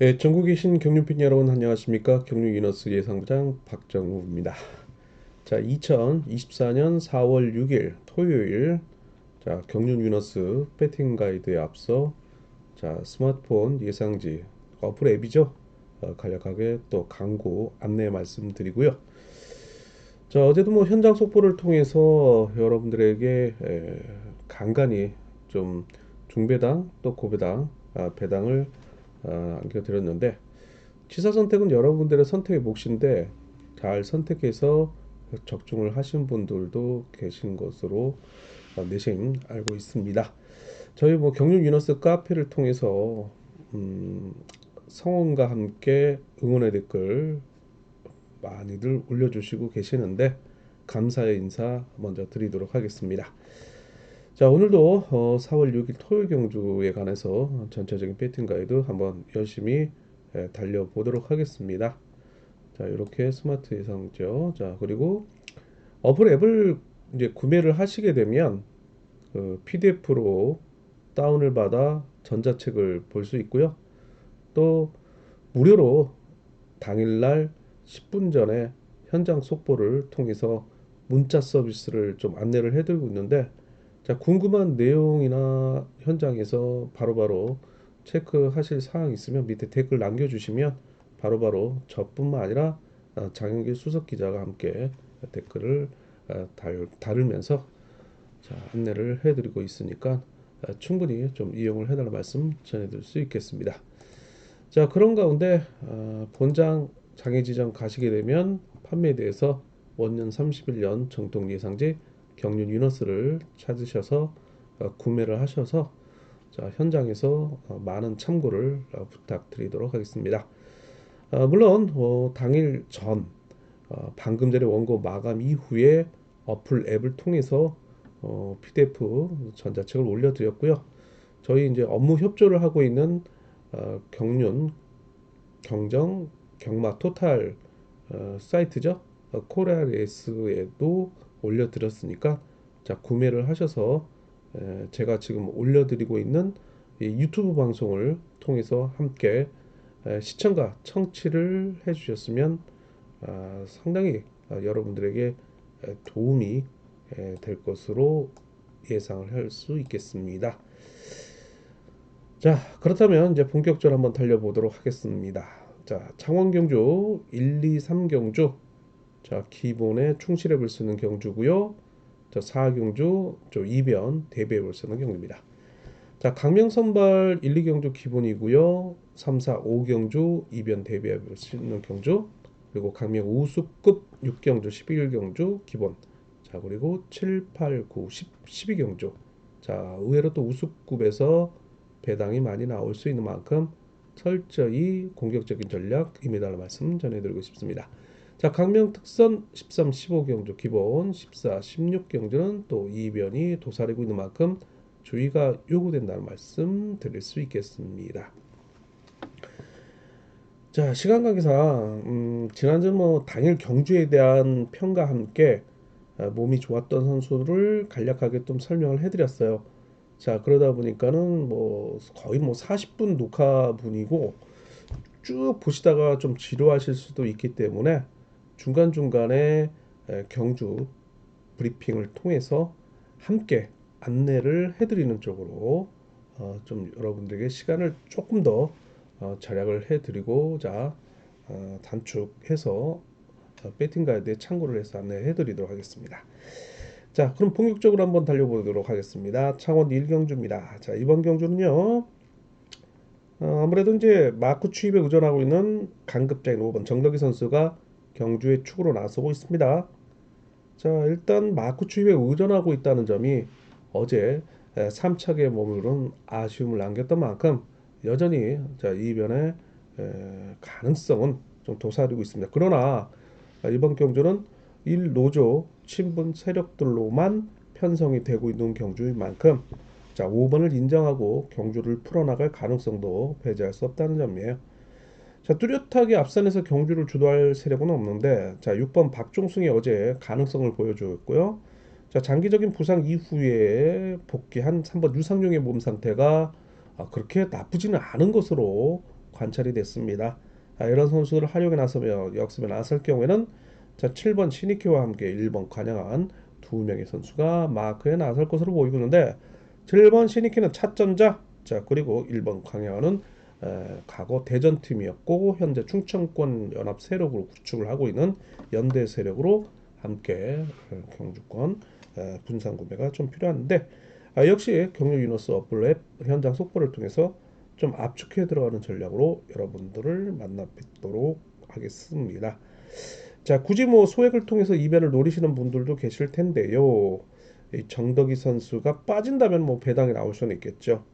예, 전국에 계신 경륜팬 여러분 안녕하십니까? 경륜 위너스 예상부장 박정우입니다. 자, 2024년 4월 6일 토요일, 자, 경륜 위너스 배팅 가이드에 앞서 자, 스마트폰 예상지 어플 앱이죠. 간략하게 또 광고 안내 말씀드리고요. 자, 어제도 뭐 현장 속보를 통해서 여러분들에게 간간히 좀 중배당 또 고배당 배당을 안겨드렸는데 취사 선택은 여러분들의 선택의 몫인데 잘 선택해서 적중을 하신 분들도 계신 것으로 내심 알고 있습니다. 저희 뭐 경륜 위너스 카페를 통해서 음, 성원과 함께 응원의 댓글 많이들 올려주시고 계시는데 감사의 인사 먼저 드리도록 하겠습니다. 자, 오늘도 4월 6일 토요일 경주에 관해서 전체적인 배팅 가이드 한번 열심히 달려보도록 하겠습니다. 자, 이렇게 스마트 예상죠. 자, 그리고 어플 앱을 이제 구매를 하시게 되면 그 PDF로 다운을 받아 전자책을 볼 수 있고요. 또 무료로 당일날 10분 전에 현장 속보를 통해서 문자 서비스를 좀 안내를 해드리고 있는데 자, 궁금한 내용이나 현장에서 바로바로 체크하실 사항 있으면 밑에 댓글 남겨주시면 바로바로 저뿐만 아니라 장영길 수석 기자가 함께 댓글을 다루면서 자, 안내를 해드리고 있으니까 충분히 좀 이용을 해달라 말씀 전해드릴 수 있겠습니다. 자, 그런 가운데 본장 장애지정 가시게 되면 판매에 대해서 원년 31년 정통 예상지 경륜 위너스를 찾으셔서 구매를 하셔서 자, 현장에서 많은 참고를 부탁드리도록 하겠습니다. 물론 당일 전 방금 전에 원고 마감 이후에 어플 앱을 통해서 PDF 전자책을 올려드렸고요. 저희 이제 업무 협조를 하고 있는 경륜 경정 경마 토탈 사이트죠. 코랄S에도 올려드렸으니까 자, 구매를 하셔서 제가 지금 올려드리고 있는 이 유튜브 방송을 통해서 함께 시청과 청취를 해주셨으면 상당히 여러분들에게 도움이 될 것으로 예상을 할 수 있겠습니다. 자, 그렇다면 이제 본격적으로 한번 달려보도록 하겠습니다. 자, 창원 경주 1, 2, 3 경주. 자, 기본에 충실해 볼 수 있는 경주고요. 자, 4 경주 저 이변 대비해 볼 수 있는 경주입니다. 자, 강명 선발 1, 2 경주 기본이고요. 3, 4, 5 경주 이변 대비해 볼 수 있는 경주. 그리고 강명 우수급 6 경주 11 경주 기본. 자, 그리고 7, 8, 9, 10, 12 경주. 자, 의외로 또 우수급에서 배당이 많이 나올 수 있는 만큼 철저히 공격적인 전략 임해달라 말씀 전해드리고 싶습니다. 자, 강명 특선 13, 15 경주 기본, 14, 16 경주는 또 이변이 도사리고 있는 만큼 주의가 요구된다는 말씀 드릴 수 있겠습니다. 자, 시간 관계상 지난주 뭐 당일 경주에 대한 평가 함께 몸이 좋았던 선수를 간략하게 좀 설명을 해드렸어요. 자, 그러다 보니까는 뭐 거의 뭐 40분 녹화분이고 쭉 보시다가 좀 지루하실 수도 있기 때문에 중간중간에 경주 브리핑을 통해서 함께 안내를 해드리는 쪽으로 좀 여러분들에게 시간을 조금 더 절약을 해드리고자 단축해서 배팅 가이드에 참고를 해서 안내해드리도록 하겠습니다. 자, 그럼 본격적으로 한번 달려보도록 하겠습니다. 창원 1경주입니다. 자, 이번 경주는요. 아무래도 이제 마크 추입에 의존하고 있는 강급자인 5번 정덕기 선수가 경주에 축으로 나서고 있습니다. 자, 일단 마크 추입에 의존하고 있다는 점이 어제 3착에 머무른 아쉬움을 남겼던 만큼 여전히 자, 이변의 가능성은 좀 도사리고 있습니다. 그러나 이번 경주는 1노조 친분 세력들로만 편성이 되고 있는 경주인 만큼 자, 5번을 인정하고 경주를 풀어나갈 가능성도 배제할 수 없다는 점이에요. 자, 뚜렷하게 앞선에서 경주를 주도할 세력은 없는데 자, 6번 박종승이 어제 가능성을 보여주었고요. 자, 장기적인 부상 이후에 복귀한 3번 유상용의 몸 상태가 그렇게 나쁘지는 않은 것으로 관찰이 됐습니다. 이런 선수들을 활용해 나서며 역습에 나설 경우에는 자 7번 신이키와 함께 1번 관영한 두 명의 선수가 마크에 나설 것으로 보이고 있는데 7번 신이키는 차점자 자 그리고 1번 관영한은 과거 대전팀이었고 현재 충청권 연합 세력으로 구축을 하고 있는 연대 세력으로 함께 경주권 분산 구매가 좀 필요한데 역시 경유 유너스 어플 앱 현장 속보를 통해서 좀 압축해 들어가는 전략으로 여러분들을 만나 뵙도록 하겠습니다. 자, 굳이 뭐 소액을 통해서 이변을 노리시는 분들도 계실 텐데요. 이 정덕이 선수가 빠진다면 뭐 배당이 나올 수는 있겠죠.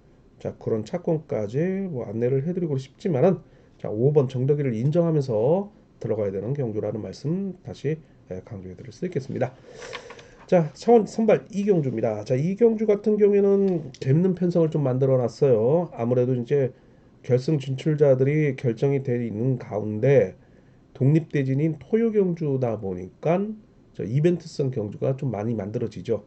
자, 그런 차권까지 뭐 안내를 해드리고 싶지만은 자, 5번 정덕이를 인정하면서 들어가야 되는 경주라는 말씀 다시 강조해 드릴 수 있겠습니다. 자, 차원 선발 이경주입니다. 자, 이경주 같은 경우에는 재밌는 편성을 좀 만들어 놨어요. 아무래도 이제 결승 진출자들이 결정이 돼 있는 가운데 독립대진인 토요경주다 보니까 이벤트성 경주가 좀 많이 만들어지죠.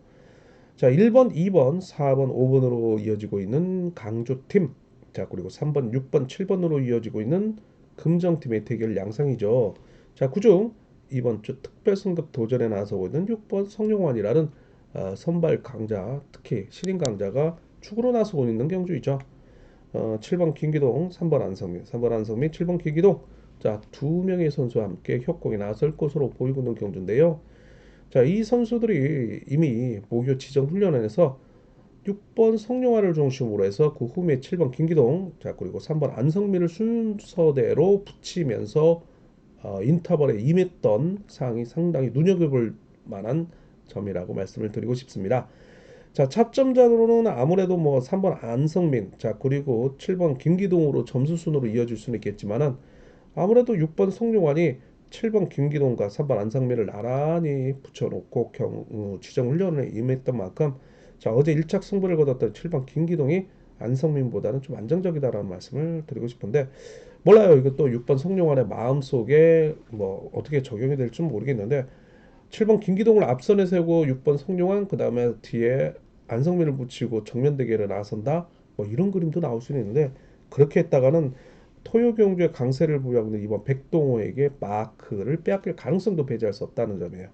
자, 1번, 2번, 4번, 5번으로 이어지고 있는 강조팀. 자, 그리고 3번, 6번, 7번으로 이어지고 있는 금정팀의 대결 양상이죠. 자, 그중 이번 주 특별승급 도전에 나서고 있는 6번 성룡환이라는 선발 강자, 특히 신인 강자가 축으로 나서고 있는 경주이죠. 7번 김기동, 3번 안성민, 3번 안성민, 7번 김기동. 자, 두 명의 선수와 함께 협공에 나설 것으로 보이고 있는 경주인데요. 자, 이 선수들이 이미 모교 지정 훈련원에서 6번 성룡아를 중심으로 해서 그 후에 7번 김기동, 자 그리고 3번 안성민을 순서대로 붙이면서 인터벌에 임했던 사항이 상당히 눈여겨볼 만한 점이라고 말씀을 드리고 싶습니다. 자, 차점자로는 아무래도 뭐 3번 안성민, 자 그리고 7번 김기동으로 점수 순으로 이어질 수는 있겠지만은 아무래도 6번 송룡환이 7번 김기동과 3번 안상민을 나란히 붙여놓고 지정 훈련에 임했던 만큼 자 어제 1착 승부를 거뒀던 7번 김기동이 안성민보다는 좀 안정적이다라는 말씀을 드리고 싶은데 몰라요. 이거 또 6번 송룡환의 마음속에 뭐 어떻게 적용이 될지 모르겠는데 7번 김기동을 앞선에 세우고 6번 송룡환 그 다음에 뒤에 안성민을 붙이고 정면 대결에 나선다 뭐 이런 그림도 나올 수는 있는데 그렇게 했다가는 토요경주의 강세를 부여하고 있는 이번 백동호에게 마크를 빼앗길 가능성도 배제할 수 없다는 점이에요.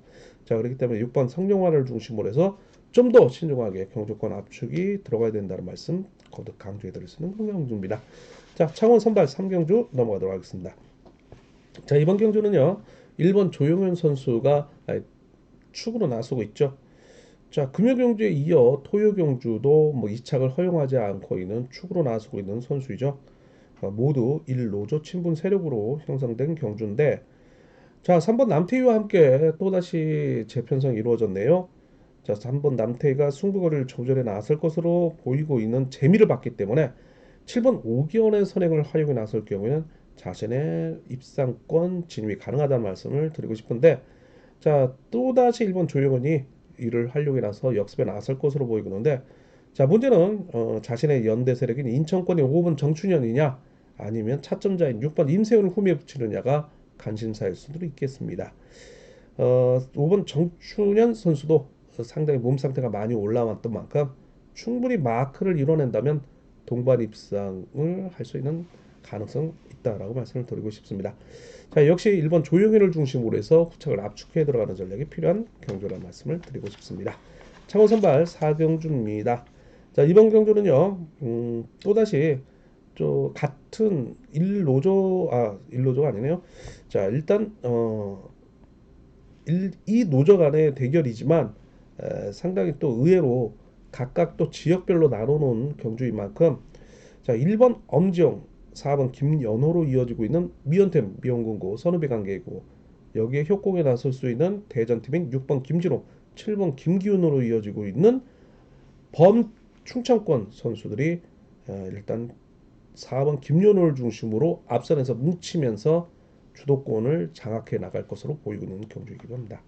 자, 그렇기 때문에 6번 성룡화를 중심으로 해서 좀 더 신중하게 경주권 압축이 들어가야 된다는 말씀 거듭 강조해 드릴 수 있는 경주입니다. 자, 창원 선발 3경주 넘어가도록 하겠습니다. 자, 이번 경주는요. 1번 조용현 선수가 축으로 나서고 있죠. 자, 금요경주에 이어 토요경주도 뭐 이착을 허용하지 않고 있는 축으로 나서고 있는 선수이죠. 모두 1노조 친분 세력으로 형성된 경주인데 자 3번 남태희와 함께 또다시 재편성이 이루어졌네요. 자 3번 남태희가 승부거리를 조절해 나설 것으로 보이고 있는 재미를 봤기 때문에 7번 오기원의 선행을 활용해 나설 경우에는 자신의 입상권 진입이 가능하다는 말씀을 드리고 싶은데 자 또다시 1번 조용원이 이를 활용해 나서 역습에 나설 것으로 보이고 있는데 자 문제는 자신의 연대 세력인 인천권의 5번 정춘현이냐 아니면 차점자인 6번 임세훈을 후미에 붙이느냐가 관심사일 수도 있겠습니다. 5번 정춘현 선수도 상당히 몸 상태가 많이 올라왔던 만큼 충분히 마크를 이뤄낸다면 동반 입상을 할 수 있는 가능성 있다라고 말씀을 드리고 싶습니다. 자, 역시 1번 조용현을 중심으로 해서 후착을 압축해 들어가는 전략이 필요한 경주라는 말씀을 드리고 싶습니다. 창원 선발 4경주입니다. 자, 이번 경주는요, 또다시 같은 1노조가 아니네요. 자, 일단, 이 노조 간의 대결이지만, 상당히 또 의외로 각각 또 지역별로 나눠놓은 경주인 만큼, 자, 1번 엄지영, 4번 김연호로 이어지고 있는 미연템, 미연군고, 선후배 관계이고, 여기에 협공에 나설 수 있는 대전팀인 6번 김진호, 7번 김기훈으로 이어지고 있는 충청권 선수들이 일단 4번 김연호를 중심으로 앞선에서 뭉치면서 주도권을 장악해 나갈 것으로 보이고 있는 경주이기도 합니다.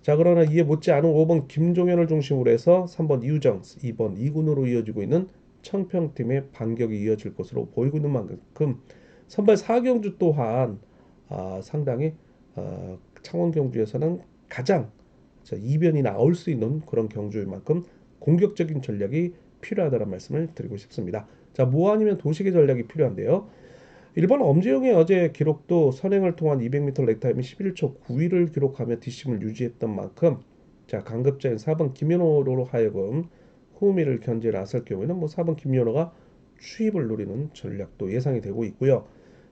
자, 그러나 이에 못지않은 5번 김종현을 중심으로 해서 3번 이우정, 2번 이군으로 이어지고 있는 청평팀의 반격이 이어질 것으로 보이고 있는 만큼 선발 4경주 또한 상당히 창원 경주에서는 가장 이변이 나올 수 있는 그런 경주인 만큼 공격적인 전략이 필요하다는 말씀을 드리고 싶습니다. 자, 뭐 아니면 도식의 전략이 필요한데요. 일본 엄지영의 어제 기록도 선행을 통한 200m 렉타임이 11초 9위를 기록하며 뒷심을 유지했던 만큼 자 강급자인 4번 김연호로 하여금 후미를 견제에 나설 경우에는 뭐 4번 김연호가 추입을 노리는 전략도 예상이 되고 있고요.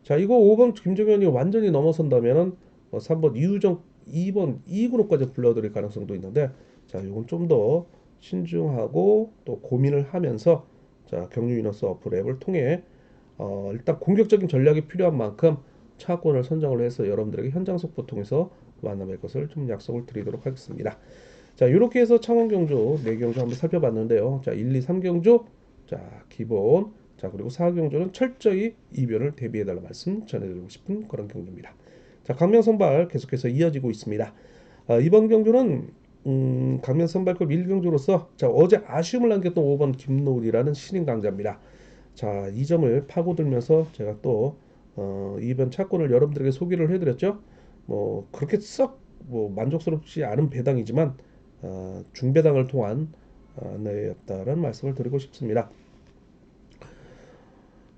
자 이거 5번 김정현이 완전히 넘어선다면은 3번 이유정 2번 2그룹까지 불러들일 가능성도 있는데 자 이건 좀 더 신중하고 또 고민을 하면서 자 경유 이너스 어플 앱을 통해 일단 공격적인 전략이 필요한 만큼 차권을 선정을 해서 여러분들에게 현장 속보 통해서 만나뵐 것을 좀 약속을 드리도록 하겠습니다. 자, 이렇게 해서 창원 경주, 네 경주 한번 살펴봤는데요. 자, 1, 2, 3경주, 자, 기본, 자, 그리고 4경주는 철저히 이변을 대비해달라 말씀 전해드리고 싶은 그런 경주입니다. 자, 강명 선발 계속해서 이어지고 있습니다. 이번 경주는 강명 선발급 1경주로서 자, 어제 아쉬움을 남겼던 5번 김노을이라는 신인 강자입니다. 자, 이 점을 파고들면서 제가 또 이번 차권을 여러분들에게 소개를 해드렸죠. 뭐 그렇게 썩 뭐 만족스럽지 않은 배당이지만 중배당을 통한 안내였다는 말씀을 드리고 싶습니다.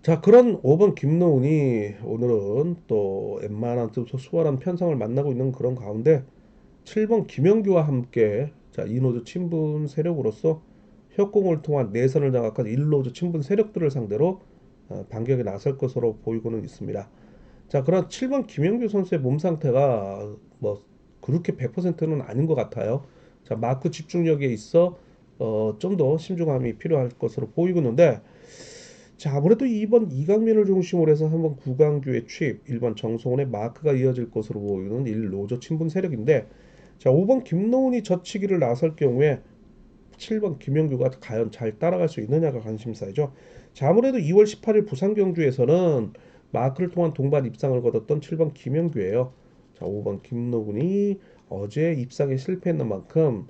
자, 그런 5번 김노운이 오늘은 또 웬만한 또 수월한 편성을 만나고 있는 그런 가운데 7번 김영규와 함께 자, 이노조 친분 세력으로서 협공을 통한 내선을 장악한 1노조 친분 세력들을 상대로 반격에 나설 것으로 보이고는 있습니다. 자, 그런 7번 김영규 선수의 몸 상태가 뭐 그렇게 100%는 아닌 것 같아요. 자, 마크 집중력에 있어 좀 더 신중함이 필요할 것으로 보이고 있는데 자, 아무래도 2번 이강민을 중심으로 해서 한번 구강규의 취입, 1번 정성훈의 마크가 이어질 것으로 보이는 1노조 친분 세력인데 자, 5번 김노훈이 젖히기를 나설 경우에 7번 김영규가 과연 잘 따라갈 수 있느냐가 관심사이죠. 자, 아무래도 2월 18일 부산 경주에서는 마크를 통한 동반 입상을 거뒀던 7번 김영규예요. 자, 5번 김노군이 어제 입상에 실패했는 만큼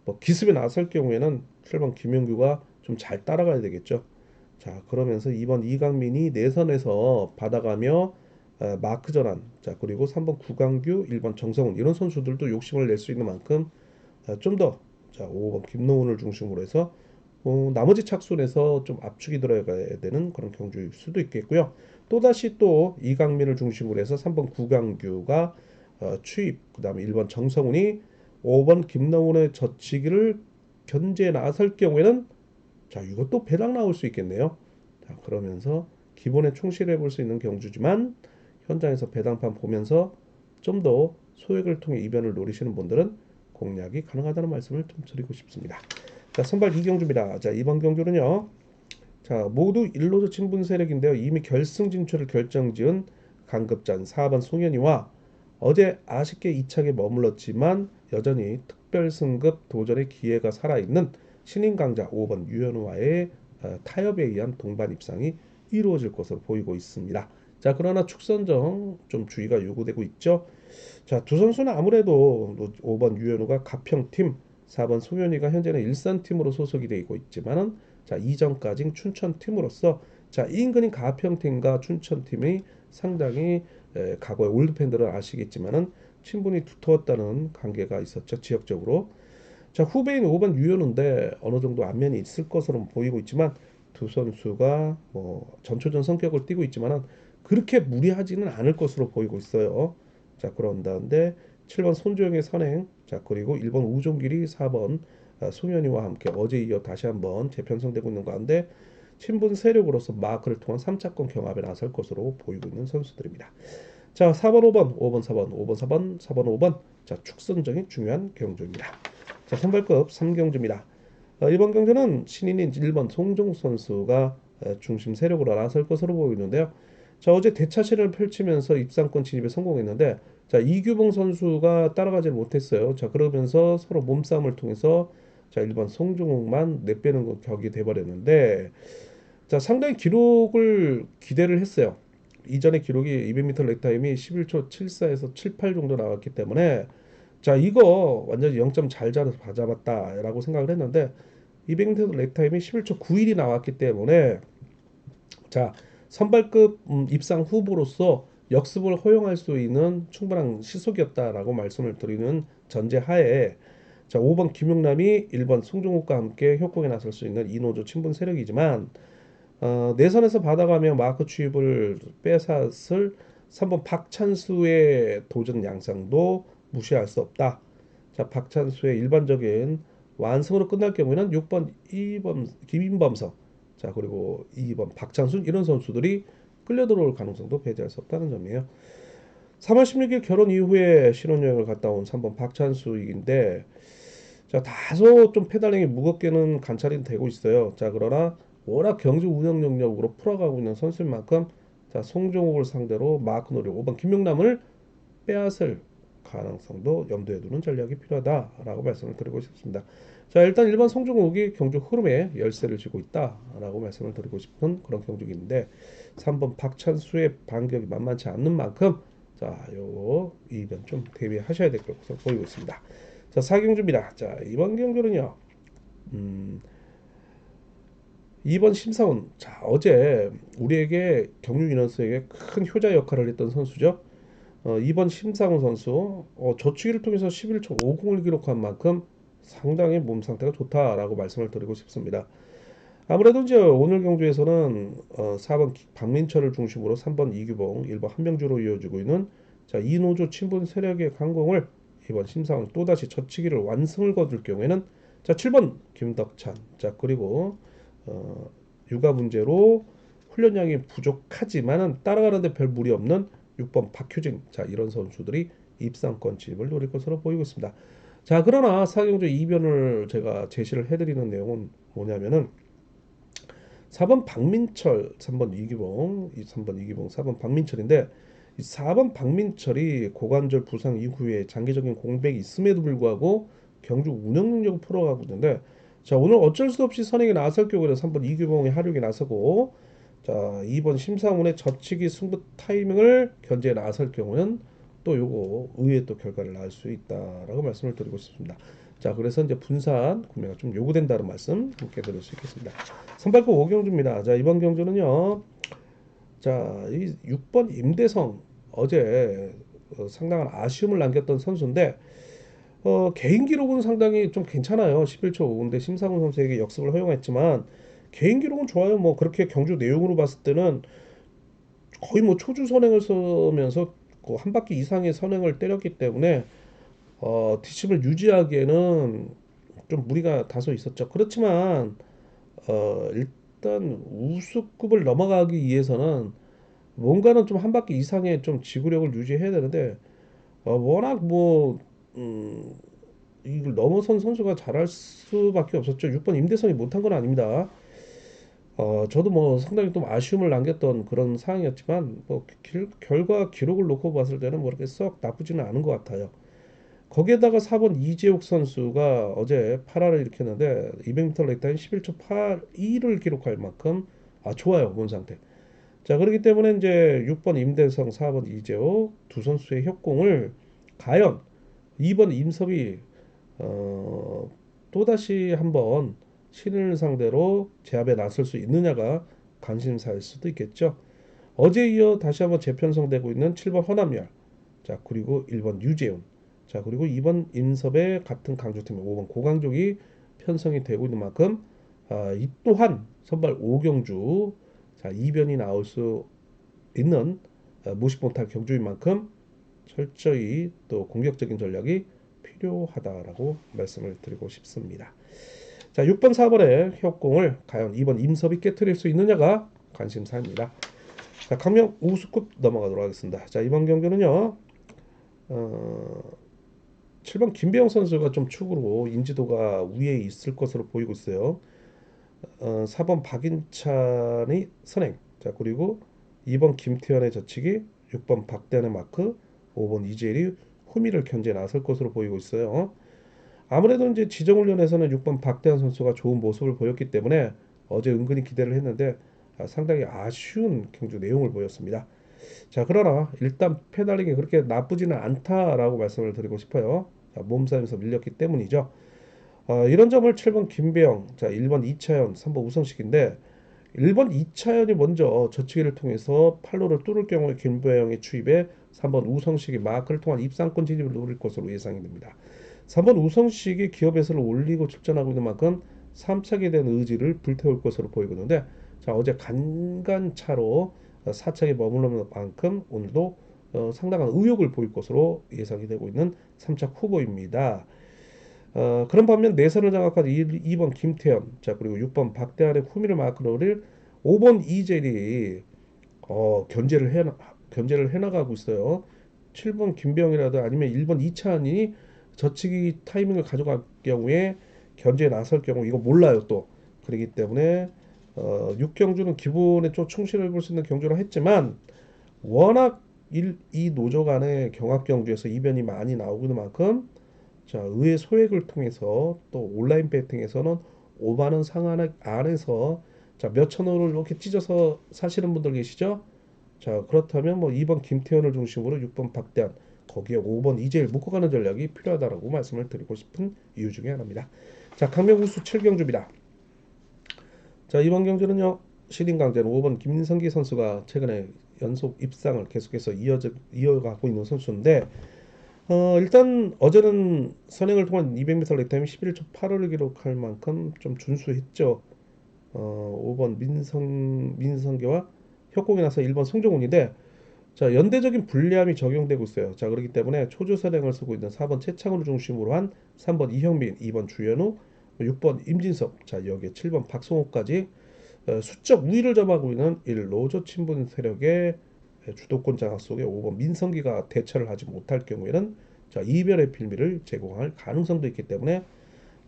뭐 기습에 나설 경우에는 7번 김영규가 좀 잘 따라가야 되겠죠. 자, 그러면서 2번 이강민이 내선에서 받아가며 마크 전환, 자, 그리고 3번 구강규, 1번 정성훈 이런 선수들도 욕심을 낼 수 있는 만큼 좀 더, 자, 5번 김노훈을 중심으로 해서 나머지 착순에서 좀 압축이 들어가야 되는 그런 경주일 수도 있겠고요. 또다시 또 이강민을 중심으로 해서 3번 구강규가 추입, 그 다음에 1번 정성훈이 5번 김노훈의 젖히기를 견제에 나설 경우에는 자, 이것도 배당 나올 수 있겠네요. 자, 그러면서 기본에 충실해 볼 수 있는 경주지만 현장에서 배당판 보면서 좀 더 소액을 통해 이변을 노리시는 분들은 공략이 가능하다는 말씀을 좀 드리고 싶습니다. 자, 선발 이경주입니다. 자, 이번 경주는요. 자, 모두 1노조 친분 세력인데요. 이미 결승 진출을 결정지은 강급잔 4번 송현이와 어제 아쉽게 2차에 머물렀지만 여전히 특별 승급 도전의 기회가 살아있는 신인 강자 5번 유현우와의 타협에 의한 동반 입상이 이루어질 것으로 보이고 있습니다. 자, 그러나 축선정 좀 주의가 요구되고 있죠. 자, 두 선수는 아무래도 5번 유현우가 가평팀, 4번 송현이가 현재는 일산팀으로 소속이 되고 있지만은 자, 이전까지 춘천팀으로서 자, 인근인 가평팀과 춘천팀이 상당히 과거의 올드팬들은 아시겠지만은 친분이 두터웠다는 관계가 있었죠, 지역적으로. 자, 후배인 5번 유현우인데 어느 정도 안면이 있을 것으로 보이고 있지만 두 선수가 뭐 전초전 성격을 띠고 있지만은 그렇게 무리하지는 않을 것으로 보이고 있어요. 자, 그런다는데 7번 손주영의 선행, 자, 그리고 1번 우종길이 4번 송현이와 함께 어제 이어 다시 한번 재편성되고 있는 가운데 친분 세력으로서 마크를 통한 3차권 경합에 나설 것으로 보이고 있는 선수들입니다. 자, 4번, 5번, 5번, 4번, 5번, 4번, 4번, 5번. 자, 축선정이 중요한 경주입니다. 자, 선발급 3경주입니다. 이번 경주는 신인인 1번 송종욱 선수가 중심 세력으로 나설 것으로 보이는데요. 자, 어제 대차신을 펼치면서 입상권 진입에 성공했는데 자, 이규봉 선수가 따라가지 못했어요. 자, 그러면서 서로 몸싸움을 통해서 자, 1번 송종욱만 내빼는 격이 돼버렸는데 자, 상당히 기록을 기대를 했어요. 이전의 기록이 200m 렉타임이 11초 74에서 78 정도 나왔기 때문에 자, 이거 완전히 0점 잘 잡았다라고 생각을 했는데 200m 렉타임이 11초 91이 나왔기 때문에 자, 선발급 입상 후보로서 역습을 허용할 수 있는 충분한 시속이었다라고 말씀을 드리는 전제하에 자, 5번 김용남이 1번 송종욱과 함께 협공에 나설 수 있는 이노조 친분 세력이지만 내선에서 받아가며 마크 취입을 빼앗을 3번 박찬수의 도전 양상도 무시할 수 없다. 자, 박찬수의 일반적인 완승으로 끝날 경우에는 6번 김인범석, 자, 그리고 2번 박찬순 이런 선수들이 끌려 들어올 가능성도 배제할 수 없다는 점이에요. 3월 16일 결혼 이후에 신혼여행을 갔다 온 3번 박찬수인데, 자, 다소 좀 페달링이 무겁게는 관찰이 되고 있어요. 자, 그러나 워낙 경주 운영 능력으로 풀어가고 있는 선수인 만큼, 자, 송종욱을 상대로 마크 노리 5번 김명남을 빼앗을 가능성도 염두에 두는 전략이 필요하다라고 말씀을 드리고 싶습니다. 자, 일단 일반 송종욱이 경주 흐름에 열세를 쥐고 있다라고 말씀을 드리고 싶은 그런 경주인데, 3번 박찬수의 반격이 만만치 않는 만큼, 자, 요거 이변 좀 대비하셔야 될 것으로 보이고 있습니다. 자, 4경주입니다. 자, 이번 경주는요. 음, 2번 심사원. 자, 어제 우리에게 경유 인원수에게 큰 효자 역할을 했던 선수죠. 2번 심상훈 선수, 저축기를 통해서 11초 50을 기록한 만큼 상당히 몸 상태가 좋다라고 말씀을 드리고 싶습니다. 아무래도 이제 오늘 경주에서는 4번 박민철을 중심으로 3번 이규봉, 1번 한명주로 이어지고 있는, 자, 이노조 친분 세력의 강공을 이번 심상은 또다시 젖히기를 완승을 거둘 경우에는, 자, 7번 김덕찬, 자, 그리고 육아 문제로 훈련량이 부족하지만은 따라가는데 별 무리 없는 6번 박효진, 자, 이런 선수들이 입상권 진입을 노릴 것으로 보이고 있습니다. 자, 그러나 사경주 이변을 제가 제시를 해드리는 내용은 뭐냐면은, 4번 박민철, 3번 이규봉, 3번 이규봉, 4번 박민철인데, 이 4번 박민철이 고관절 부상 이후에 장기적인 공백이 있음에도 불구하고 경주 운영 능력을 풀어가고 있는데, 자, 오늘 어쩔 수 없이 선행에 나설 경우에는 3번 이규봉의 하륙에 나서고, 자, 2번 심상훈의 젖히기 승부 타이밍을 견제에 나설 경우는 또 요거 의외의 또 결과를 낳을 수 있다라고 말씀을 드리고 싶습니다. 자, 그래서 이제 분산 구매가 좀 요구된다는 말씀 함께 드릴 수 있겠습니다. 선발급 5경주입니다. 자, 이번 경주는요. 자, 이 6번 임대성, 어제 상당한 아쉬움을 남겼던 선수인데, 개인 기록은 상당히 좀 괜찮아요. 11초 5인데 심상훈 선수에게 역습을 허용했지만 개인 기록은 좋아요. 뭐 그렇게 경주 내용으로 봤을 때는 거의 뭐 초주 선행을 쓰면서 그한 바퀴 이상의 선행을 때렸기 때문에 뒷심을 유지하기에는 좀 무리가 다소 있었죠. 그렇지만 일단 우수급을 넘어가기 위해서는 뭔가는 좀 한 바퀴 이상의 좀 지구력을 유지해야 되는데, 워낙 뭐 이걸 넘어선 선수가 잘할 수밖에 없었죠. 6번 임대성이 못한 건 아닙니다. 저도 뭐 상당히 좀 아쉬움을 남겼던 그런 상황이었지만, 뭐 결과 기록을 놓고 봤을 때는 뭐 그렇게 썩 나쁘지는 않은 것 같아요. 거기에다가 4번 이재욱 선수가 어제 8할을 일으켰는데 200m 레이타임 11초 82를 기록할 만큼 좋아요, 몸 상태. 자, 그렇기 때문에 이제 6번 임대성, 4번 이재욱 두 선수의 협공을 과연 2번 임섭이 어, 또다시 한번 신인을 상대로 제압에 나설 수 있느냐가 관심사일 수도 있겠죠. 어제 이어 다시 한번 재편성되고 있는 7번 허남열, 자, 그리고 1번 유재훈, 자, 그리고 2번 임섭의 같은 강조팀 5번 고강족이 편성이 되고 있는 만큼, 이 또한 선발 5경주, 자, 이변이 나올 수 있는 무식 못할 경주인 만큼 철저히 또 공격적인 전략이 필요하다라고 말씀을 드리고 싶습니다. 자, 6번 4번의 협공을 과연 2번 임섭이 깨트릴 수 있느냐가 관심사입니다. 자, 강명 우수급 넘어가도록 하겠습니다. 자, 이번 경기는요. 어, 7번 김배영 선수가 좀 축으로 인지도가 위에 있을 것으로 보이고 있어요. 4번 박인찬이 선행. 자, 그리고 2번 김태현의 젖히기, 6번 박대현의 마크, 5번 이재일이 후미를 견제에 나설 것으로 보이고 있어요. 아무래도 이제 지정훈련에서는 6번 박대현 선수가 좋은 모습을 보였기 때문에 어제 은근히 기대를 했는데, 상당히 아쉬운 경주 내용을 보였습니다. 자, 그러나 일단 페달링이 그렇게 나쁘지는 않다라고 말씀을 드리고 싶어요. 자, 몸싸움에서 밀렸기 때문이죠. 이런 점을 7번 김배영, 자, 1번 이차연, 3번 우성식인데, 1번 이차연이 먼저 저치기를 통해서 팔로를 뚫을 경우에 김배영의 추입에 3번 우성식이 마크를 통한 입상권 진입을 노릴 것으로 예상이 됩니다. 3번 우성식이 기업 에서를 올리고 출전하고 있는 만큼 3차기에 대한 의지를 불태울 것으로 보이거든요. 자, 어제 간간차로 4차에 머무르는 만큼 오늘도 상당한 의욕을 보일 것으로 예상이 되고 있는 3차 후보입니다. 그런 반면 내선을 장악한 2번 김태현, 자 그리고 6번 박대환의 후미를 마크로를 5번 이재리 견제를 해나가고 있어요. 7번 김병이라도 아니면 1번 이차은이 젖히기 타이밍을 가져갈 경우에 견제에 나설 경우 이거 몰라요 또. 그렇기 때문에 6경주는 기본에 좀 충실을 볼 수 있는 경주를 했지만 워낙 이 노조 간의 경합 경주에서 이변이 많이 나오고 있는 만큼 자 의회 소액을 통해서 또 온라인 배팅에서는 5만 원 상한 안에서 자 몇천 원을 이렇게 찢어서 사시는 분들 계시죠? 자, 그렇다면 뭐 2번 김태현을 중심으로 6번 박대한 거기에 5번 이재일 묶어가는 전략이 필요하다라고 말씀을 드리고 싶은 이유 중에 하나입니다. 자, 강명 우수 7경주입니다. 자, 이번 경주는요. 시딩 강자는 5번 김민성기 선수가 최근에 연속 입상을 계속해서 이어가고 있는 선수인데 일단 어제는 선행을 통한 200m 레타임 11초 8을 기록할 만큼 좀 준수했죠. 5번 민성기와 협공이 나서 1번 송정훈인데 자 연대적인 불리함이 적용되고 있어요. 자 그렇기 때문에 초주 선행을 쓰고 있는 4번 최창훈을 중심으로 한 3번 이형민, 2번 주현우, 6번 임진섭, 자 여기에 7번 박성호까지 수적 우위를 점하고 있는 1 노조 친분 세력의 주도권 장악 속에 5번 민성기가 대처를 하지 못할 경우에는 자 이별의 빌미를 제공할 가능성도 있기 때문에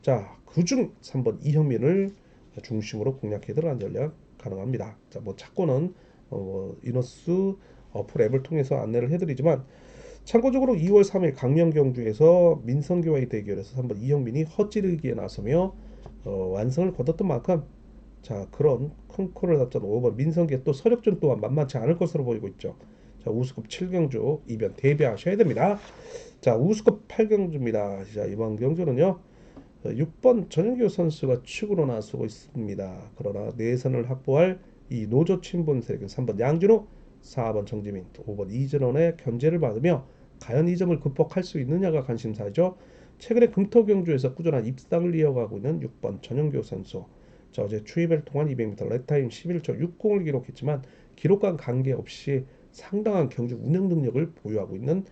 자 그중 3번 이형민을 중심으로 공략해 들어간 전략 가능합니다. 자 뭐 찾고는 이너스 어플 앱을 통해서 안내를 해드리지만 참고적으로 2월 3일 강명경주에서 민성기와의 대결에서 3번 이형민이 헛지르기에 나서며 완성을 거뒀던 만큼 자 그런 큰 코를 잡던 5번 민성기의 또 서력전 또한 만만치 않을 것으로 보이고 있죠. 자 우수급 7경주 이변 대비하셔야 됩니다. 자 우수급 8경주입니다. 자 이번 경주는요 6번 전현규 선수가 축으로 나서고 있습니다. 그러나 내선을 확보할 이 노조 친분 세력은 3번 양준호, 4번 정지민, 5번 이전원의 견제를 받으며 과연 이 점을 극복할 수 있느냐가 관심사죠. 최근에 금토 경주에서 꾸준한 입상을 이어가고 있는 6번 전현규 선수. 자, 어제 추이벨을 통한 200m 렛타임 11초 60을 기록했지만 기록과 관계없이 상당한 경주 운영 능력을 보유하고 있는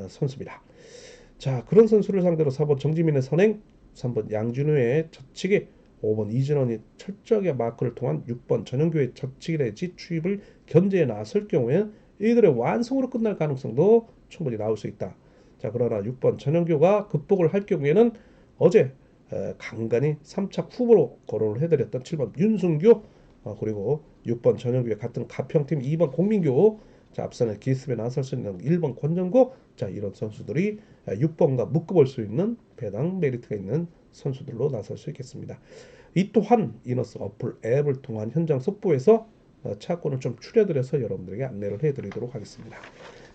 선수입니다. 자, 그런 선수를 상대로 4번 정지민의 선행, 3번 양준호의 젖히기, 5번 이진원이 철저하게 마크를 통한 6번 전현규의 젖히기 내지 추입을 견제에 나설 경우에 이들의 완성으로 끝날 가능성도 충분히 나올 수 있다. 자, 그러나 6번 전현규가 극복을 할 경우에는 어제 간간히 3차 후보로 거론을 해드렸던 7번 윤승규 그리고 6번 전현규의 같은 가평팀 2번 공민규 자, 앞선에 기습에 나설 수 있는 1번 권정국 자 이런 선수들이 6번과 묶어볼 수 있는 배당 메리트가 있는 선수들로 나설 수 있겠습니다. 이 또한 이너스 어플 앱을 통한 현장 속보에서 차권을 좀 추려드려서 여러분들에게 안내를 해드리도록 하겠습니다.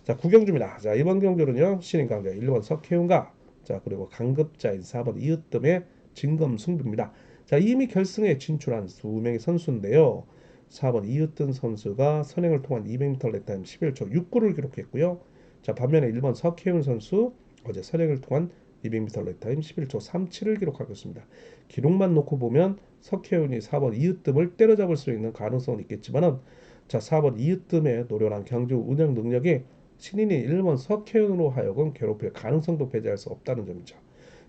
자, 구경주입니다. 자, 이번 경주는요 신인 강자 1번 석혜윤과 자 그리고 강급자인 4번 이으뜸의 진검승부입니다. 자, 이미 결승에 진출한 두 명의 선수인데요. 4번 이으뜸 선수가 선행을 통한 200m 렛타임 11초 69를 기록했고요. 자, 반면에 1번 석혜윤 선수 어제 선행을 통한 200m 렛타임 11초 37을 기록하고 있습니다. 기록만 놓고 보면 석혜윤이 4번 이으뜸을 때려잡을 수 있는 가능성은 있겠지만은 자 4번 이으뜸의 노련한 경주 운영 능력이 신인인 1번 석혜윤으로 하여금 괴롭힐 가능성도 배제할 수 없다는 점이죠.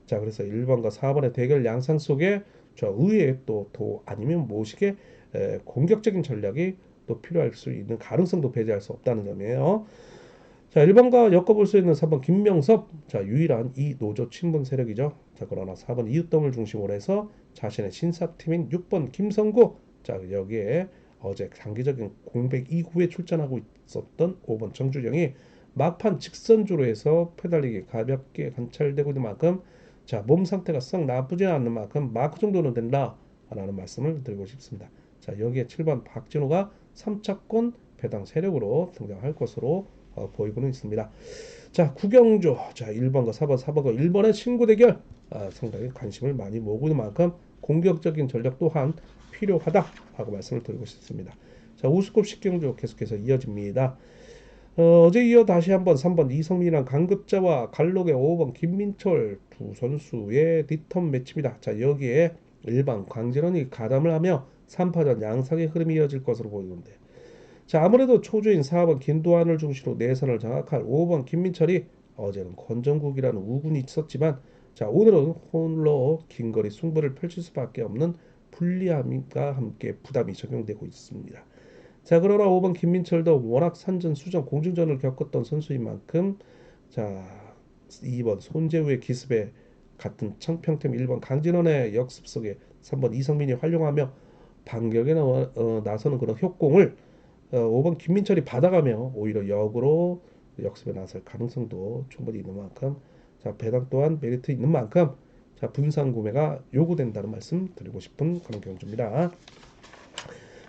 자 그래서 1번과 4번의 대결 양상 속에 저 의외의 또 아니면 모식의 공격적인 전략이 또 필요할 수 있는 가능성도 배제할 수 없다는 점이에요. 자, 1번과 엮어볼 수 있는 3번 김명섭. 자, 유일한 이 노조 친분 세력이죠. 자, 그러나 4번 이웃dom을 중심으로 해서 자신의 신사팀인 6번 김성구. 자, 여기에 어제 장기적인 공백 이후에 출전하고 있었던 5번 정주영이 막판 직선주로 해서 페달리기 가볍게 관찰되고 있는 만큼 자, 몸 상태가 썩 나쁘지 않은 만큼 마크 정도는 된다. 라는 말씀을 드리고 싶습니다. 자, 여기에 7번 박진호가 3차권 배당 세력으로 등장할 것으로 보이고는 있습니다. 자, 구경주. 자, 1번과 4번과 1번의 친구 대결. 상당히 관심을 많이 모으고 있는 만큼 공격적인 전략 또한 필요하다 하고 말씀을 드리고 싶습니다. 자, 우수급 10경주 계속해서 이어집니다. 어제 이어 다시 한번 3번 이성민이랑 강급자와 갈록의 5번 김민철 두 선수의 리턴 매치입니다. 자, 여기에 일반 광진원이 가담을 하며 3파전 양상의 흐름이 이어질 것으로 보이는데 자 아무래도 초주인 4번 김도환을 중심으로 내선을 장악할 5번 김민철이 어제는 권정국이라는 우군이 있었지만 자 오늘은 홀로 긴거리 승부를 펼칠 수밖에 없는 불리함과 함께 부담이 적용되고 있습니다. 자 그러나 5번 김민철도 워낙 산전수전 공중전을 겪었던 선수인 만큼 자 2번 손재우의 기습에 같은 청평팀 1번 강진원의 역습 속에 3번 이성민이 활용하며 반격에 나서는 그런 효공을 5번 김민철이 받아가며 오히려 역으로 역습에 나설 가능성도 충분히 있는 만큼 자 배당 또한 메리트 있는 만큼 자 분산 구매가 요구된다는 말씀 드리고 싶은 그런 경주입니다.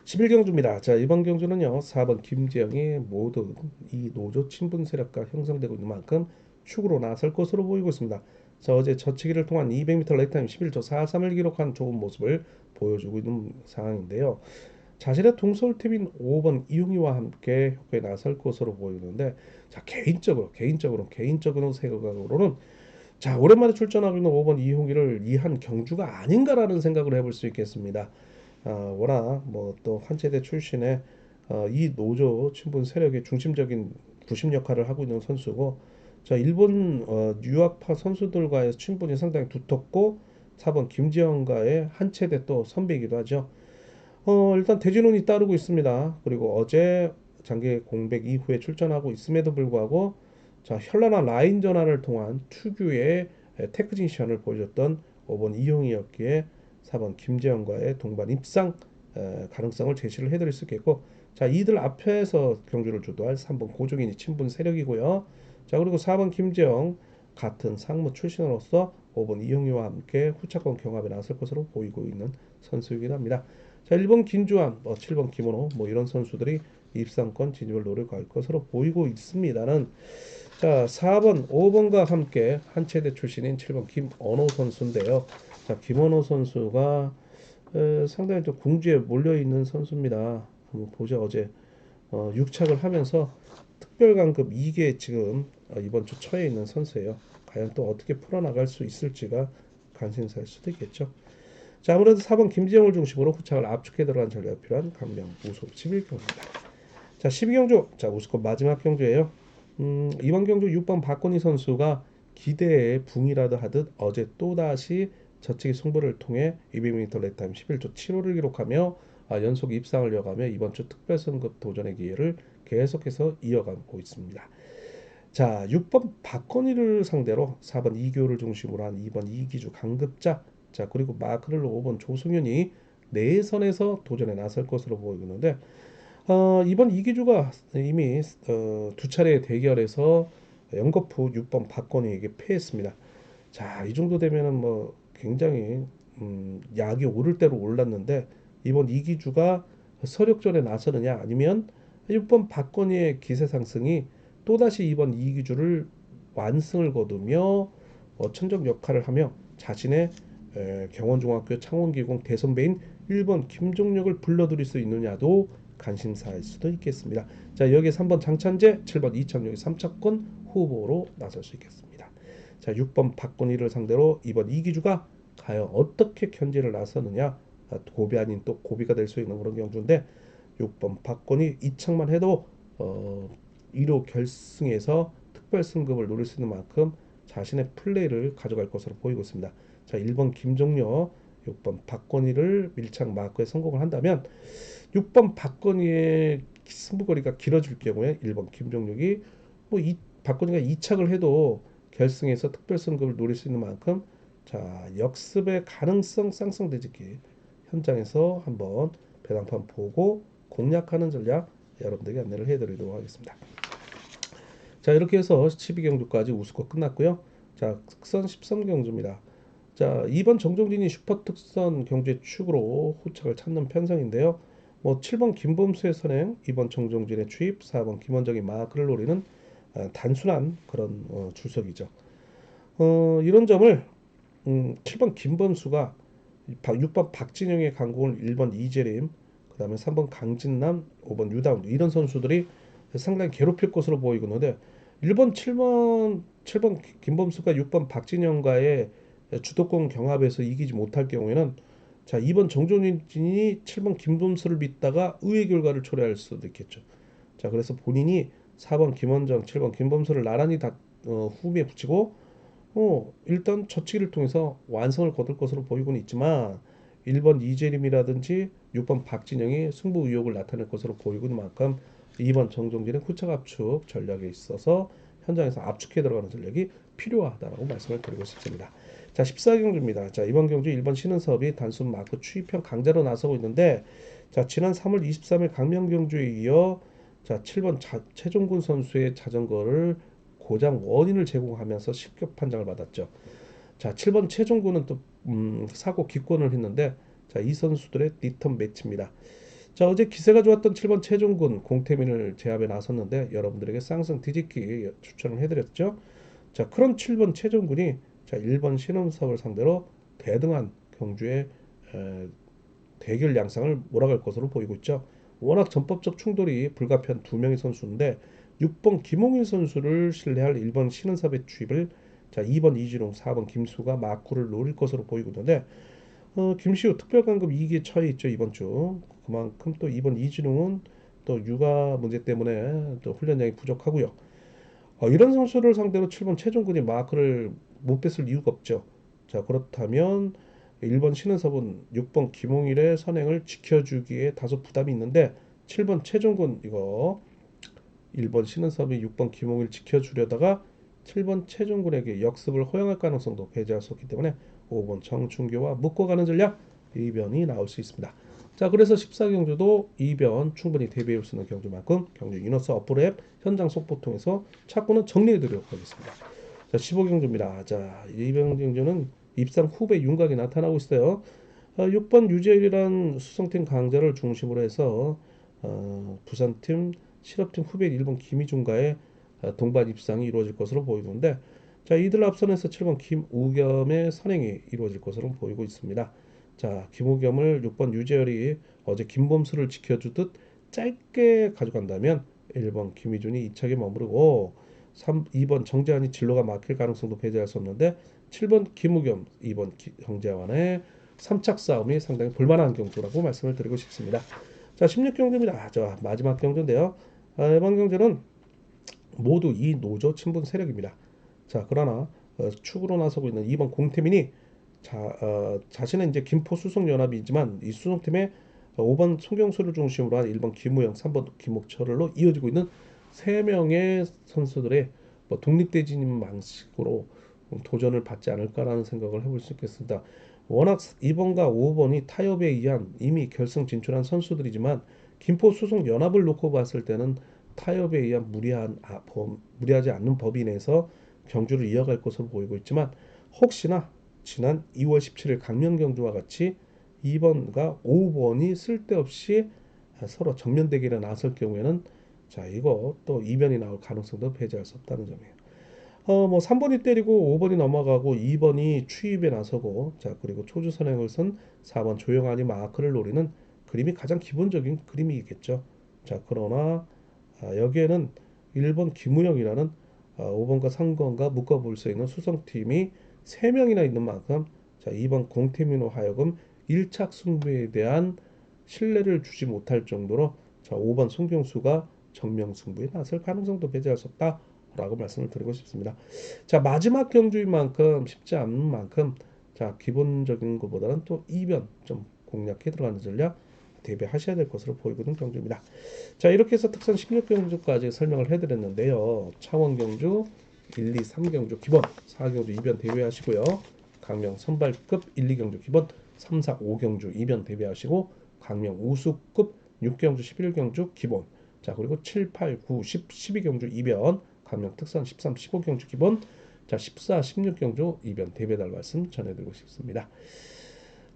11경주입니다. 자 이번 경주는요 4번 김재영이 모두 이 노조 친분 세력과 형성되고 있는 만큼 축으로 나설 것으로 보이고 있습니다. 자 어제 저치기를 통한 200m 레이타임 11초 43을 기록한 좋은 모습을 보여주고 있는 상황인데요. 자신의 동서울팀인 5번 이용희와 함께 협회에 나설 것으로 보이는데 자 개인적으로 생각으로는 자 오랜만에 출전하고 있는 5번 이용희를 이한 경주가 아닌가라는 생각을 해볼 수 있겠습니다. 워낙 뭐 또 한체대 출신의 이 노조 친분 세력의 중심적인 부심 역할을 하고 있는 선수고 자 일본 유학파 선수들과의 친분이 상당히 두텁고 4번 김지영과의 한체대 또 선배이기도 하죠. 일단 대진운이 따르고 있습니다. 그리고 어제 장기 공백 이후에 출전하고 있음에도 불구하고 자 현란한 라인 전환을 통한 특유의 테크니션을 보여줬던 5번 이용이었기에 4번 김재현과의 동반 입상 가능성을 제시를 해드릴 수 있겠고 자 이들 앞에서 경주를 주도할 3번 고종인이 친분 세력이고요. 자 그리고 4번 김재영 같은 상무 출신으로서 5번 이용희와 함께 후차권 경합에 나설 것으로 보이고 있는 선수이긴 합니다. 자 1번 김주환, 7번 김원호 뭐 이런 선수들이 입상권 진입을 노릴 것으로 보이고 있습니다는 자 4번, 5번과 함께 한체대 출신인 7번 김언호 선수인데요. 자 김언호 선수가 상당히 좀 궁지에 몰려있는 선수입니다. 한번 보죠. 어제 6착을 하면서 특별강급 2개 지금 이번 주 처해 있는 선수예요. 과연 또 어떻게 풀어나갈 수 있을지가 관심사일 수도 있겠죠. 자 아무래도 4번 김지영을 중심으로 후착을 압축해 들어간 전략이 필요한 강명 우소 11경주입니다. 자 12경주 자 우수권 마지막 경주예요. 이번 경주 6번 박건희 선수가 기대에 붕이라도 하듯 어제 또다시 저치기 승부를 통해 200m 레타임 11초 7호를 기록하며 연속 입상을 이어가며 이번 주 특별선급 도전의 기회를 계속해서 이어가고 있습니다. 자 6번 박건희를 상대로 4번 이교를 중심으로 한 2번 이기주 강급자 자 그리고 마크를 5번 조승현이 내선에서 도전에 나설 것으로 보이는데 이번 이기주가 이미 두 차례 대결에서 연거푸 6번 박건희에게 패했습니다. 자, 이 정도 되면은 뭐 굉장히 약이 오를 대로 올랐는데 이번 이기주가 서력전에 나서느냐 아니면 6번 박건희의 기세 상승이 또다시 이번 이기주를 완승을 거두며 천적 역할을 하며 자신의 경원중학교 창원기공 대선배인 1번 김종력을 불러들일 수 있느냐도 관심사일 수도 있겠습니다. 자 여기에 3번 장찬재, 7번 이창용이 3차권 후보로 나설 수 있겠습니다. 자 6번 박건희를 상대로 이번 이기주가 과연 어떻게 견제를 나서느냐 고비 아닌 또 고비가 될 수 있는 그런 경주인데 6번 박건희 이착만 해도 1호 결승에서 특별 승급을 노릴 수 있는 만큼 자신의 플레이를 가져갈 것으로 보이고 있습니다. 자 1번 김종려 6번 박건희를 밀착 마크에 성공을 한다면 6번 박건희의 승부거리가 길어질 경우에 1번 김종력이 박건희가 2착을 해도 결승에서 특별 승급을 노릴 수 있는 만큼 자 역습의 가능성 쌍성 뒤집기 현장에서 한번 배당판 보고 공략하는 전략 여러분들에게 안내를 해드리도록 하겠습니다. 자 이렇게 해서 12경주까지 우수권 끝났고요. 자 특선 13경주입니다. 자 2번 정종진이 슈퍼 특선 경주의 축으로 후착을 찾는 편성인데요. 7번 김범수의 선행, 2번 정종진의 추입, 4번 김원정이 마크를 노리는 단순한 그런 출석이죠. 이런 점을 7번 김범수가 6번 박진영의 강공을 1번 이재림, 그 다음에 3번 강진남, 5번 유다운 이런 선수들이 상당히 괴롭힐 것으로 보이고 있는데 7번 김범수가 6번 박진영과의 주도권 경합에서 이기지 못할 경우에는 자, 2번 정종진이 7번 김범수를 믿다가 의의 결과를 초래할 수도 있겠죠. 자, 그래서 본인이 4번 김원정, 7번 김범수를 나란히 후미에 붙이고 일단 젖히기를 통해서 완성을 거둘 것으로 보이고는 있지만 1번 이재림이라든지 6번 박진영이 승부 의욕을 나타낼 것으로 보이는 만큼 2번 정종진의 후척 압축 전략에 있어서 현장에서 압축해 들어가는 전략이 필요하다라고 말씀을 드리고 싶습니다. 자, 14경주입니다. 자, 이번 경주 1번 신은섭이 단순 마크 추이평 강자로 나서고 있는데 자, 지난 3월 23일 강명경주에 이어 자, 7번 최종군 선수의 자전거를 고장 원인을 제공하면서 실격 판정을 받았죠. 자, 7번 최종군은 또 사고 기권을 했는데 자, 이 선수들의 리턴 매치입니다. 자, 어제 기세가 좋았던 7번 최종군 공태민을 제압에 나섰는데 여러분들에게 쌍승 뒤집기 추천을 해드렸죠. 자, 그런 7번 최종군이 자, 1번 신음섭을 상대로 대등한 경주의 대결 양상을 몰아갈 것으로 보이고 있죠. 워낙 전법적 충돌이 불가피한 두 명의 선수인데 6번 김홍일 선수를 신뢰할 1번 신은섭의 투입을 자 2번 이진웅, 4번 김수가 마쿠를 노릴 것으로 보이고 있는데 김시우 특별강급 2기에 처해 있죠 이번 주. 그만큼 또 2번 이진웅은 또 육아 문제 때문에 또 훈련량이 부족하고요. 이런 선수를 상대로 7번 최종근이 마크를 못 뺐을 이유가 없죠. 자, 그렇다면 1번 신은섭은 6번 김홍일의 선행을 지켜주기에 다소 부담이 있는데 7번 최종근 이거 1번 신은섭이 6번 김홍일 지켜주려다가 7번 최종근에게 역습을 허용할 가능성도 배제할 수 없기 때문에 5번 정춘교와 묶어가는 전략 이변이 나올 수 있습니다. 자, 그래서 14경주도 이변 충분히 대비할 수 있는 경주만큼 경주 이너스 어플 앱 현장 속보 통해서 차고는 정리해 드리도록 하겠습니다. 자, 15경주입니다. 자, 이변 경주는 입상 후배 윤곽이 나타나고 있어요. 6번 유재일이란 수성팀 강자를 중심으로 해서 부산팀 실업팀 후배 1번 김희중과의 동반 입상이 이루어질 것으로 보이는데 자, 이들 앞선에서 7번 김우겸의 선행이 이루어질 것으로 보이고 있습니다. 자, 김우겸을 6번 유재열이 어제 김범수를 지켜주듯 짧게 가져간다면 1번 김희준이 2차에 머무르고 2번 정재환이 진로가 막힐 가능성도 배제할 수 없는데 7번 김우겸, 2번 정재환의 3착 싸움이 상당히 볼만한 경주라고 말씀을 드리고 싶습니다. 자, 16경주입니다. 자, 마지막 경주인데요. 이번 경주는 모두 이 노조 친분 세력입니다. 자, 그러나 축으로 나서고 있는 2번 공태민이 자신은 이제 김포 수송연합이지만 이 수송팀에 5번 송경수를 중심으로 한 1번 김우영, 3번 김옥철로 이어지고 있는 3명의 선수들의 뭐 독립대진 방식으로 도전을 받지 않을까라는 생각을 해볼 수 있겠습니다. 워낙 2번과 5번이 타협에 의한 이미 결승 진출한 선수들이지만 김포 수송 연합을 놓고 봤을 때는 타협에 의한 무리하지 않는 법이 내에서 경주를 이어갈 것으로 보이고 있지만 혹시나 지난 2월 17일 강명 경주와 같이 2번과 5번이 쓸데없이 서로 정면 대결에 나설 경우에는 자, 이거 또 이변이 나올 가능성도 배제할 수 없다는 점이에요. 뭐 3번이 때리고 5번이 넘어가고 2번이 추입에 나서고 자, 그리고 초주 선행을 선 4번 조용하니 마크를 노리는 그림이 가장 기본적인 그림이겠죠. 자, 그러나 여기에는 1번 김우영이라는 5번과 3번과 묶어볼 수 있는 수성팀이 3명이나 있는 만큼 자, 2번 공태민으로 하여금 1착 승부에 대한 신뢰를 주지 못할 정도로 자, 5번 송경수가 정명 승부에 나설 가능성도 배제할 수 없다라고 말씀을 드리고 싶습니다. 자, 마지막 경주인 만큼 쉽지 않은 만큼 자, 기본적인 것보다는 또 이변 좀 공략해 들어가는 전략 대비하셔야 될 것으로 보이거든 경주입니다. 자, 이렇게 해서 특선 16경주까지 설명을 해드렸는데요. 창원 경주 1, 2, 3경주 기본, 4경주 이변 대비하시고요. 강명 선발급 1, 2경주 기본, 3, 4, 5경주 이변 대비하시고 강명 우수급 6경주 11경주 기본, 자, 그리고 7, 8, 9, 10, 12경주 이변, 강명 특선 13, 15경주 기본, 자, 14, 16경주 이변 대비해달 말씀 전해드리고 싶습니다.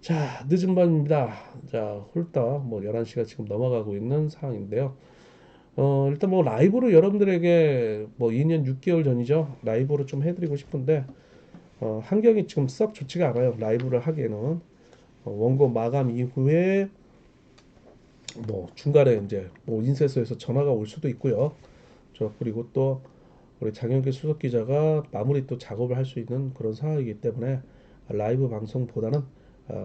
자, 늦은 밤입니다. 자, 홀딱 뭐 11시가 지금 넘어가고 있는 상황인데요. 일단 뭐 라이브로 여러분들에게 뭐 2년 6개월 전이죠. 라이브로 좀 해드리고 싶은데 환경이 지금 썩 좋지가 않아요. 라이브를 하기에는 원고 마감 이후에 뭐 중간에 이제 뭐 인쇄소에서 전화가 올 수도 있고요. 그리고 또 우리 장영길 수석 기자가 마무리 또 작업을 할 수 있는 그런 상황이기 때문에 라이브 방송보다는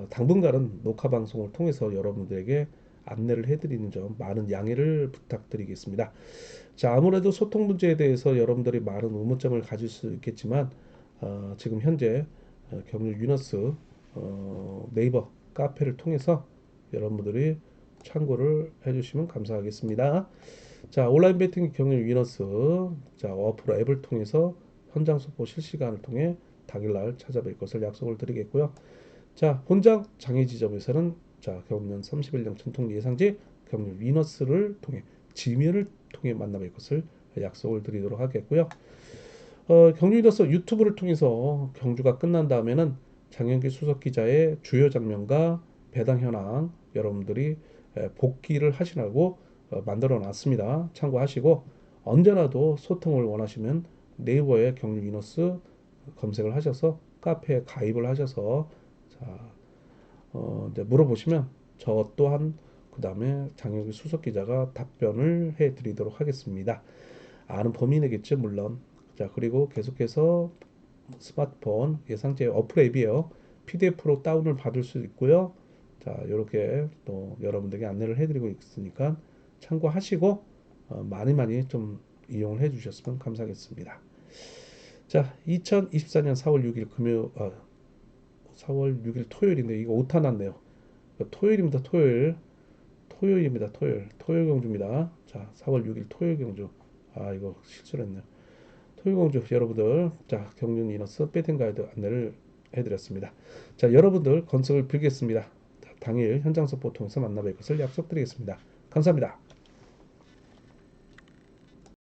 당분간은 녹화 방송을 통해서 여러분들에게 안내를 해드리는 점 많은 양해를 부탁드리겠습니다. 자, 아무래도 소통 문제에 대해서 여러분들이 많은 의문점을 가질 수 있겠지만 지금 현재 경률 위너스 네이버 카페를 통해서 여러분들이 참고를 해주시면 감사하겠습니다. 자, 온라인 베팅 경률 위너스, 자, 어플 앱을 통해서 현장 속보 실시간을 통해 당일날 찾아뵐 것을 약속을 드리겠고요. 자, 본장 장애 지점에서는 자, 경륜 31년 전통 예상지 경륜 위너스를 통해 지면을 통해 만나뵐 것을 약속을 드리도록 하겠고요. 경륜 위너스 유튜브를 통해서 경주가 끝난 다음에는 장현기 수석 기자의 주요 장면과 배당 현황 여러분들이 복귀를 하시라고 만들어 놨습니다. 참고하시고 언제나도 소통을 원하시면 네이버에 경륜 위너스 검색을 하셔서 카페에 가입을 하셔서 자, 이제 물어보시면 저 또한 그 다음에 장혁기 수석 기자가 답변을 해드리도록 하겠습니다. 아는 범인이겠죠, 물론. 자, 그리고 계속해서 스마트폰 예상제 어플 앱이에요. PDF로 다운을 받을 수 있고요. 자, 이렇게 또 여러분들에게 안내를 해드리고 있으니까 참고하시고 많이 많이 좀 이용을 해주셨으면 감사하겠습니다. 자, 2024년 4월 6일 금요, 4월 6일 토요일인데 이거 오타 났네요. 토요일입니다. 토요일입니다. 토요일 경주입니다. 자, 4월 6일 토요일 경주. 아, 이거 실수를 했네요. 토요일 경주 여러분들, 자, 경륜 이너스 배팅 가이드 안내를 해드렸습니다. 자, 여러분들 건승을 빌겠습니다. 당일 현장 속보 통해서 만나뵐 것을 약속드리겠습니다. 감사합니다.